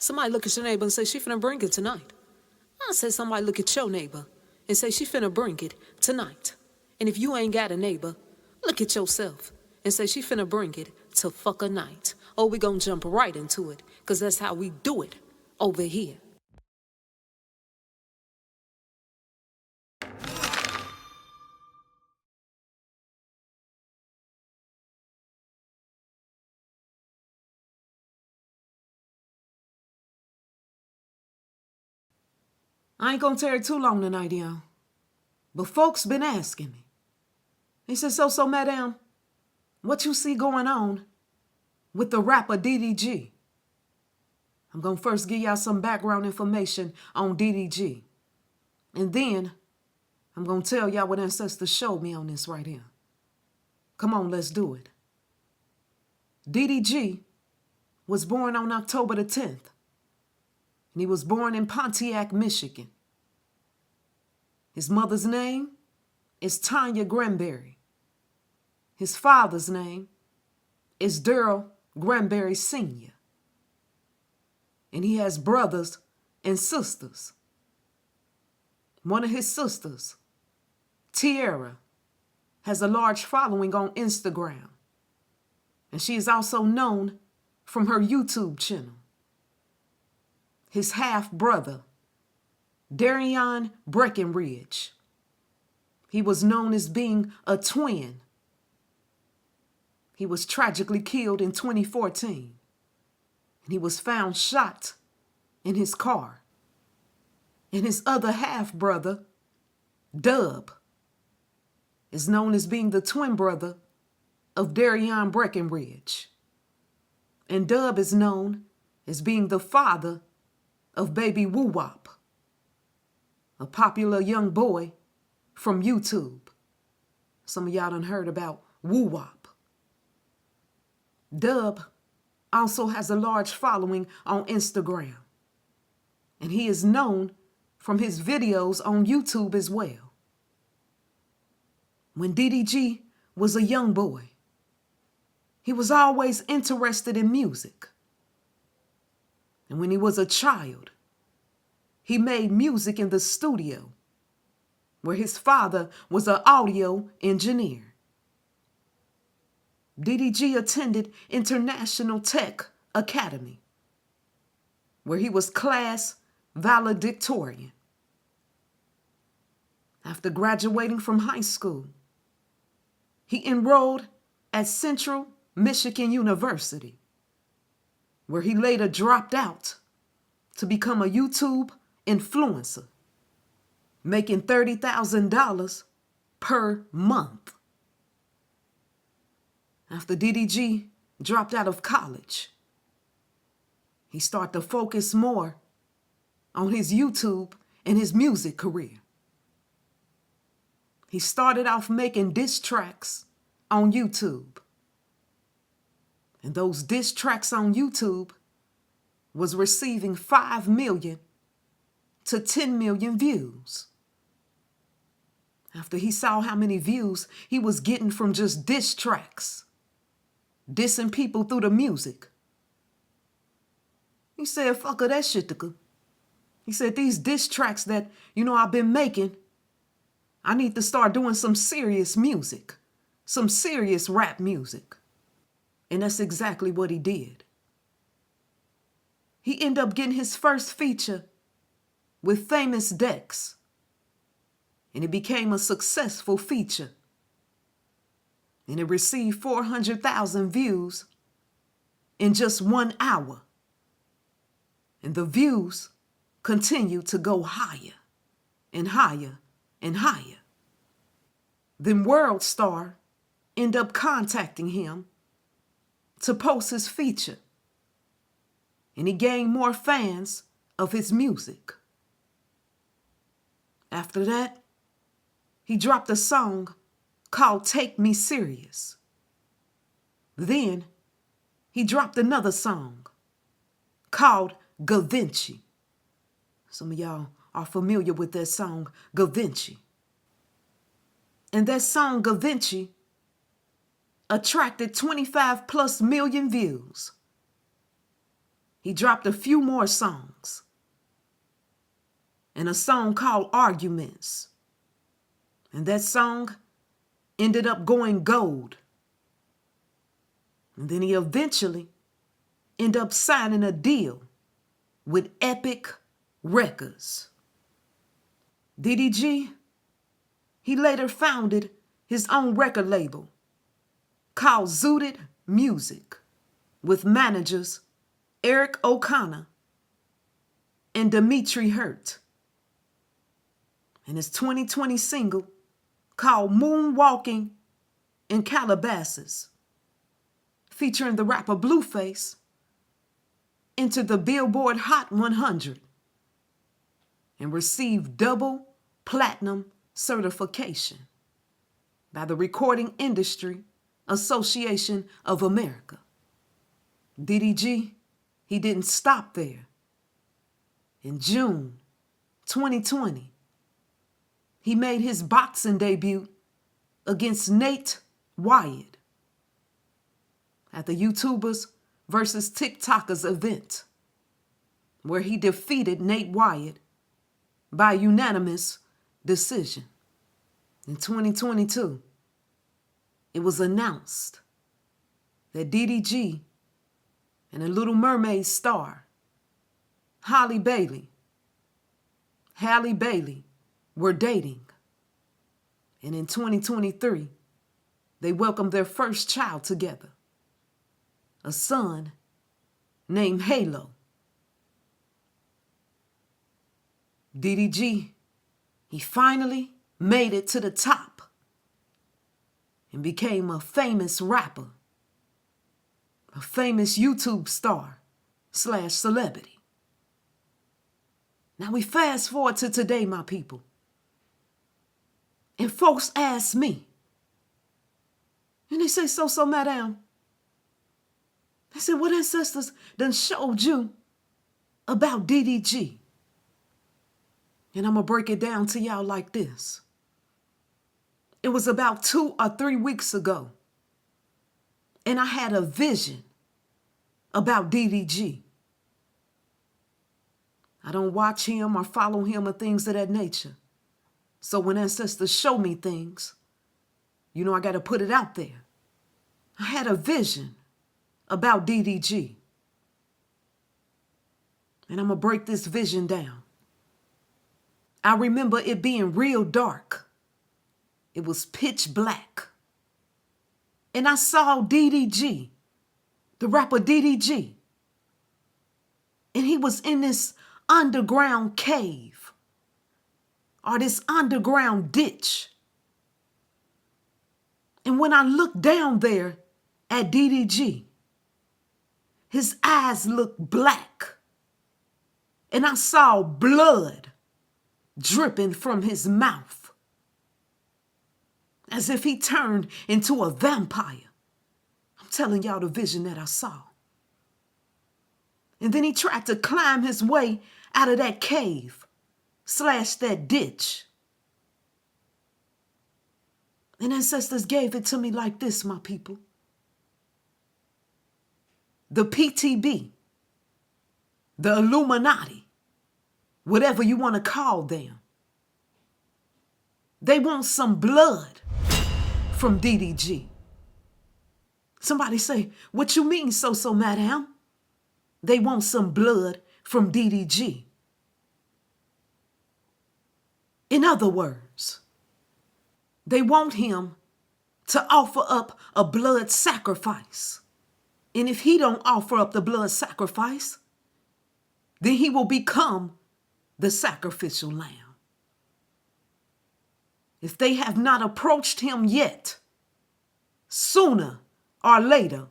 Somebody look at your neighbor and say she finna bring it tonight. I say somebody look at your neighbor and say she finna bring it tonight. And if you ain't got a neighbor, look at yourself and say she finna bring it to fuck a night. Or we gonna jump right into it, cause that's how we do it over here. I ain't gonna tarry too long tonight, y'all. But folks been asking me. He said, so, madam, what you see going on with the rapper DDG? I'm gonna first give y'all some background information on DDG. And then I'm gonna tell y'all what ancestors showed me on this right here. Come on, let's do it. DDG was born on October the 10th. And he was born in Pontiac, Michigan. His mother's name is Tanya Granberry. His father's name is Daryl Granberry Sr. And he has brothers and sisters. One of his sisters, Tiara, has a large following on Instagram. And she is also known from her YouTube channel. His half-brother, Darion Breckenridge. He was known as being a twin. He was tragically killed in 2014. And he was found shot in his car. And his other half-brother, Dub, is known as being the twin brother of Darion Breckenridge. And Dub is known as being the father of baby Woo Wop, a popular young boy from YouTube. Some of y'all done heard about Woo Wop. Dub also has a large following on Instagram, and he is known from his videos on YouTube as well. When DDG was a young boy, he was always interested in music. And when he was a child, he made music in the studio where his father was an audio engineer. DDG attended International Tech Academy, where he was class valedictorian. After graduating from high school, he enrolled at Central Michigan University, where he later dropped out to become a YouTube influencer, making $30,000 per month. After DDG dropped out of college, he started to focus more on his YouTube and his music career. He started off making diss tracks on YouTube. And those diss tracks on YouTube was receiving 5 million to 10 million views. After he saw how many views he was getting from just diss tracks, dissing people through the music, he said, fuck that shit. He said, these diss tracks that, I've been making, I need to start doing some serious music, some serious rap music. And that's exactly what he did. He ended up getting his first feature with Famous Dex. And it became a successful feature. And it received 400,000 views in just 1 hour. And the views continued to go higher and higher and higher. Then World Star ended up contacting him to post his feature. And he gained more fans of his music. After that, he dropped a song called Take Me Serious. Then he dropped another song called Da Vinci. Some of y'all are familiar with that song, Da Vinci. And that song, Da Vinci, attracted 25+ million views. he dropped a few more songs and a song called Arguments. And that song ended up going gold. And then he eventually ended up signing a deal with Epic Records. DDG, he later founded his own record label called Zooted Music with managers Eric O'Connor and Dimitri Hurt. And his 2020 single called Moonwalking in Calabasas, featuring the rapper Blueface, entered the Billboard Hot 100 and received double platinum certification by the Recording Industry Association of America. DDG, he didn't stop there. In June 2020, he made his boxing debut against Nate Wyatt at the YouTubers versus TikTokers event, where he defeated Nate Wyatt by unanimous decision. In 2022, it was announced that DDG and a Little Mermaid star, Halle Bailey, were dating. And in 2023, they welcomed their first child together, a son named Halo. DDG, he finally made it to the top and became a famous rapper, a famous YouTube star / celebrity. Now we fast forward to today, my people. And folks ask me, and they say, so, madam. I said, what ancestors done showed you about DDG? And I'm going to break it down to y'all like this. It was about 2 or 3 weeks ago, and I had a vision about DDG. I don't watch him or follow him or things of that nature. So when ancestors show me things, you know I got to put it out there. I had a vision about DDG. And I'm going to break this vision down. I remember it being real dark. It was pitch black. And I saw DDG, the rapper DDG. And he was in this underground cave or this underground ditch. And when I looked down there at DDG, his eyes looked black. And I saw blood dripping from his mouth, as if he turned into a vampire. I'm telling y'all the vision that I saw. And then he tried to climb his way out of that cave / that ditch. And ancestors gave it to me like this, my people. The PTB, the Illuminati, whatever you want to call them, they want some blood from DDG. Somebody say, what you mean, so, madam? They want some blood from DDG. In other words, they want him to offer up a blood sacrifice. And if he don't offer up the blood sacrifice, then he will become the sacrificial lamb. If they have not approached him yet, sooner or later,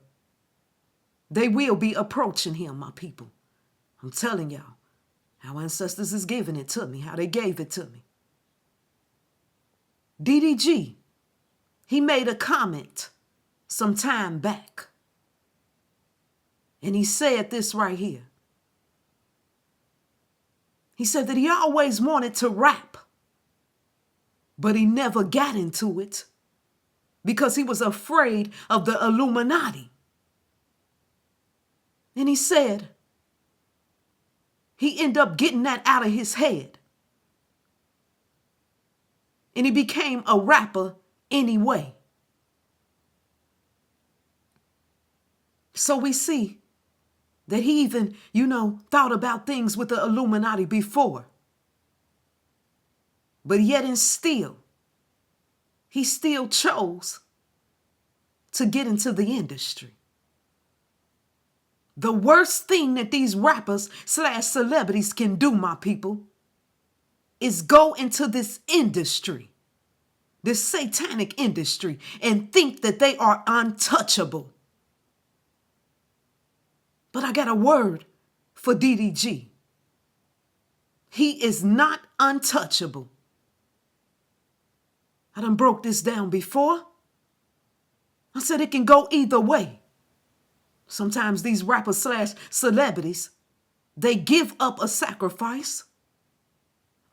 they will be approaching him, my people. I'm telling y'all, how ancestors is giving it to me, how they gave it to me. DDG, he made a comment some time back. And he said this right here. He said that he always wanted to rap, but he never got into it because he was afraid of the Illuminati. And he said he ended up getting that out of his head. And he became a rapper anyway. So we see that he even, thought about things with the Illuminati before. But yet and still, he still chose to get into the industry. The worst thing that these rappers / celebrities can do, my people, is go into this industry, this satanic industry, and think that they are untouchable. But I got a word for DDG. He is not untouchable. I done broke this down before. I said it can go either way. Sometimes these rappers / celebrities, they give up a sacrifice,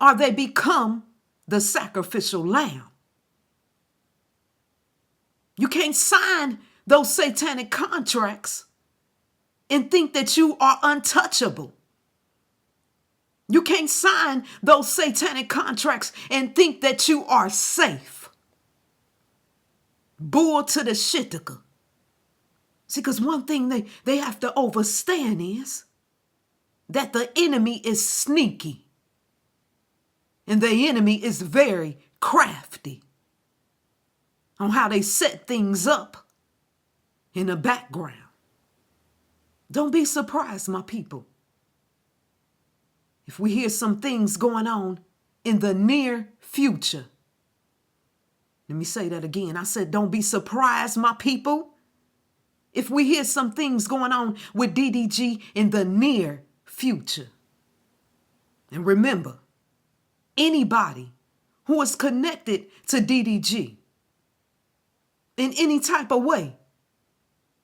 or they become the sacrificial lamb. You can't sign those satanic contracts and think that you are untouchable. You can't sign those satanic contracts and think that you are safe. Bull to the shittika. See, because one thing they have to understand is that the enemy is sneaky. And the enemy is very crafty on how they set things up in the background. Don't be surprised, my people, if we hear some things going on in the near future. Let me say that again. I said, don't be surprised, my people, if we hear some things going on with DDG in the near future. And remember, anybody who is connected to DDG in any type of way,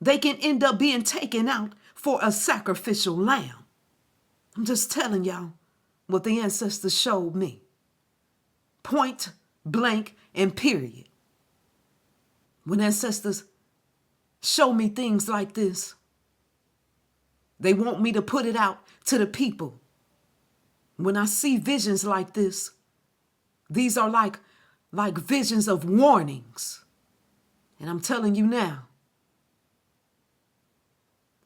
they can end up being taken out for a sacrificial lamb. I'm just telling y'all what the ancestors showed me. Point blank and period. When ancestors show me things like this, they want me to put it out to the people. When I see visions like this, these are like visions of warnings. And I'm telling you now,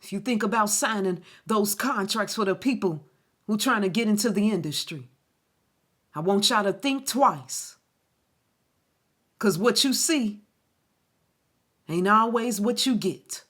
if you think about signing those contracts for the people who are trying to get into the industry, I want y'all to think twice. Because what you see ain't always what you get.